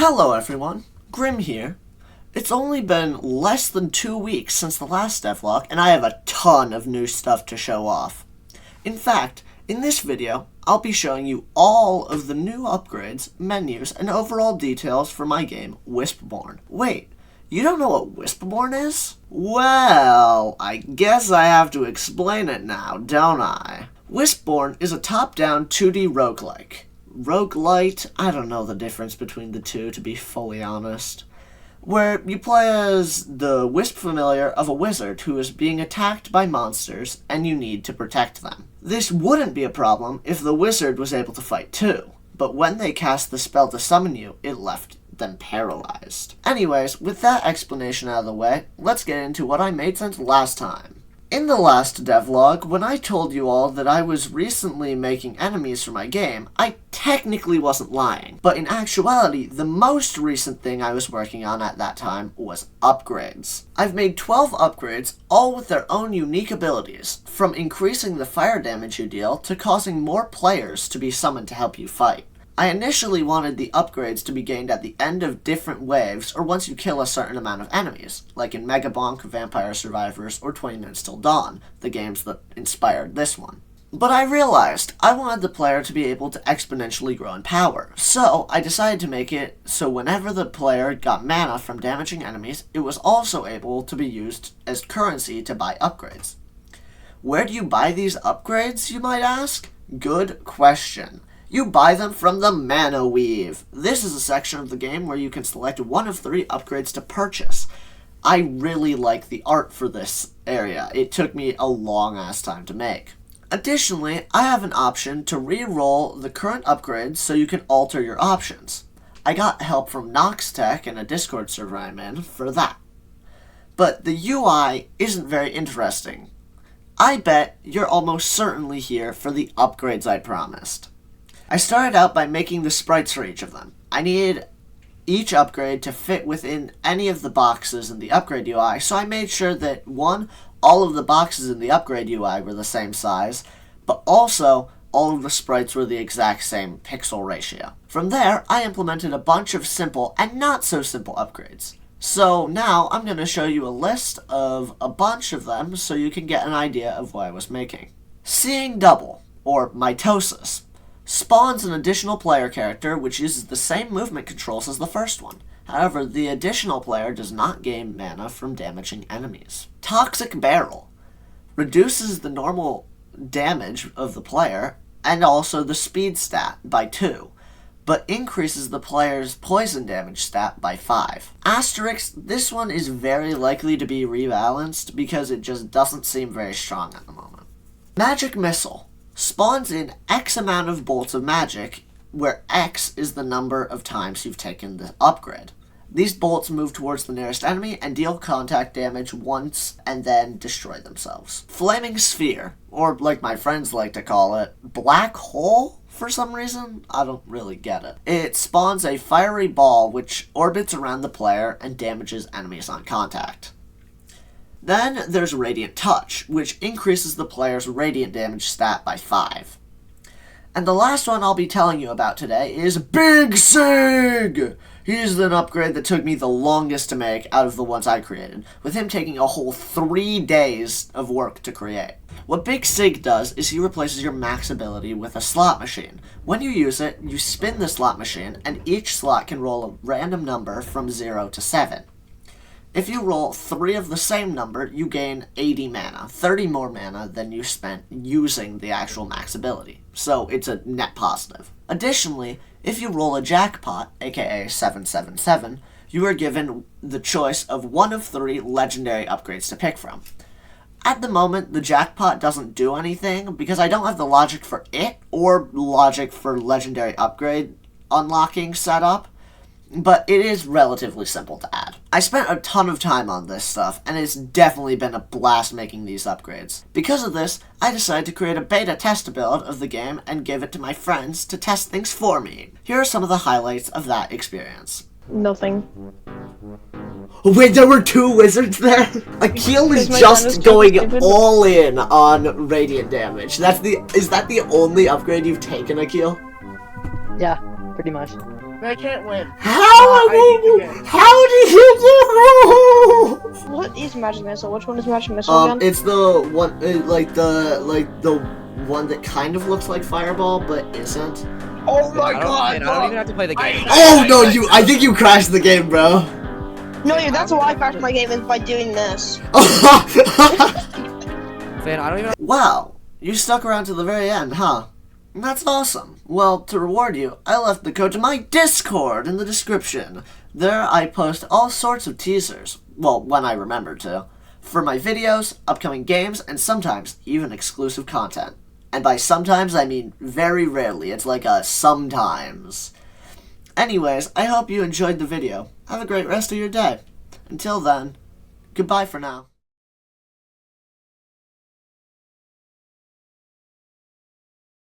Hello everyone, Grim here. It's only been less than 2 weeks since the last devlog, and I have a ton of new stuff to show off. In fact, in this video, I'll be showing you all of the new upgrades, menus, and overall details for my game, WispBorne. Wait, you don't know what WispBorne is? Well, I guess I have to explain it now, don't I? WispBorne is a top-down 2D roguelike. Roguelite, I don't know the difference between the two, to be fully honest. Where you play as the wisp familiar of a wizard who is being attacked by monsters and you need to protect them. This wouldn't be a problem if the wizard was able to fight too, but when they cast the spell to summon you, it left them paralyzed. Anyways, with that explanation out of the way, let's get into what I made since last time. In the last devlog, when I told you all that I was recently making enemies for my game, I technically wasn't lying. But in actuality, the most recent thing I was working on at that time was upgrades. I've made 12 upgrades, all with their own unique abilities, from increasing the fire damage you deal to causing more players to be summoned to help you fight. I initially wanted the upgrades to be gained at the end of different waves or once you kill a certain amount of enemies, like in Mega Bonk, Vampire Survivors, or 20 Minutes Till Dawn, the games that inspired this one. But I realized I wanted the player to be able to exponentially grow in power, so I decided to make it so whenever the player got mana from damaging enemies, it was also able to be used as currency to buy upgrades. Where do you buy these upgrades, you might ask? Good question. You buy them from the Mana Weave. This is a section of the game where you can select one of 3 upgrades to purchase. I really like the art for this area. It took me a long ass time to make. Additionally, I have an option to re-roll the current upgrades so you can alter your options. I got help from Noxtek in a Discord server I'm in for that. But the UI isn't very interesting. I bet you're almost certainly here for the upgrades I promised. I started out by making the sprites for each of them. I needed each upgrade to fit within any of the boxes in the upgrade UI, so I made sure that 1, all of the boxes in the upgrade UI were the same size, but also all of the sprites were the exact same pixel ratio. From there, I implemented a bunch of simple and not so simple upgrades. So now I'm going to show you a list of a bunch of them so you can get an idea of what I was making. Seeing Double, or Mitosis, spawns an additional player character which uses the same movement controls as the first one. However, the additional player does not gain mana from damaging enemies. Toxic Barrel reduces the normal damage of the player and also the speed stat by 2, but increases the player's poison damage stat by 5. Asterisk, this one is very likely to be rebalanced because it just doesn't seem very strong at the moment. Magic Missile spawns in X amount of bolts of magic, where X is the number of times you've taken the upgrade. These bolts move towards the nearest enemy and deal contact damage once and then destroy themselves. Flaming Sphere, or like my friends like to call it, Black Hole for some reason? I don't really get it. It spawns a fiery ball which orbits around the player and damages enemies on contact. Then there's Radiant Touch, which increases the player's radiant damage stat by 5. And the last one I'll be telling you about today is BIG CIG! He's an upgrade that took me the longest to make out of the ones I created, with him taking a whole 3 days of work to create. What BIG CIG does is he replaces your max ability with a slot machine. When you use it, you spin the slot machine, and each slot can roll a random number from 0 to 7. If you roll 3 of the same number, you gain 80 mana, 30 more mana than you spent using the actual max ability. So it's a net positive. Additionally, if you roll a jackpot, aka 777, you are given the choice of 1 of 3 legendary upgrades to pick from. At the moment, the jackpot doesn't do anything because I don't have the logic for it or logic for legendary upgrade unlocking setup. But it is relatively simple to add. I spent a ton of time on this stuff, and it's definitely been a blast making these upgrades. Because of this, I decided to create a beta test build of the game and give it to my friends to test things for me. Here are some of the highlights of that experience. Nothing. Wait, there were 2 wizards there? Akil is just going all in on radiant damage. Is that the only upgrade you've taken, Akil? Yeah, pretty much. I can't win. How did you do? What is magic missile? Which one is magic missile again? It's the one, like the one that kind of looks like fireball but isn't. Oh my god! I don't even have to play the game. Oh no, I think you crashed the game, bro. No, that's why I crashed my game is by doing this. Fan, I don't even. Wow, you stuck around to the very end, huh? That's awesome. Well, to reward you, I left the code to my Discord in the description. There I post all sorts of teasers, well, when I remember to, for my videos, upcoming games, and sometimes even exclusive content. And by sometimes, I mean very rarely. It's like a sometimes. Anyways, I hope you enjoyed the video. Have a great rest of your day. Until then, goodbye for now.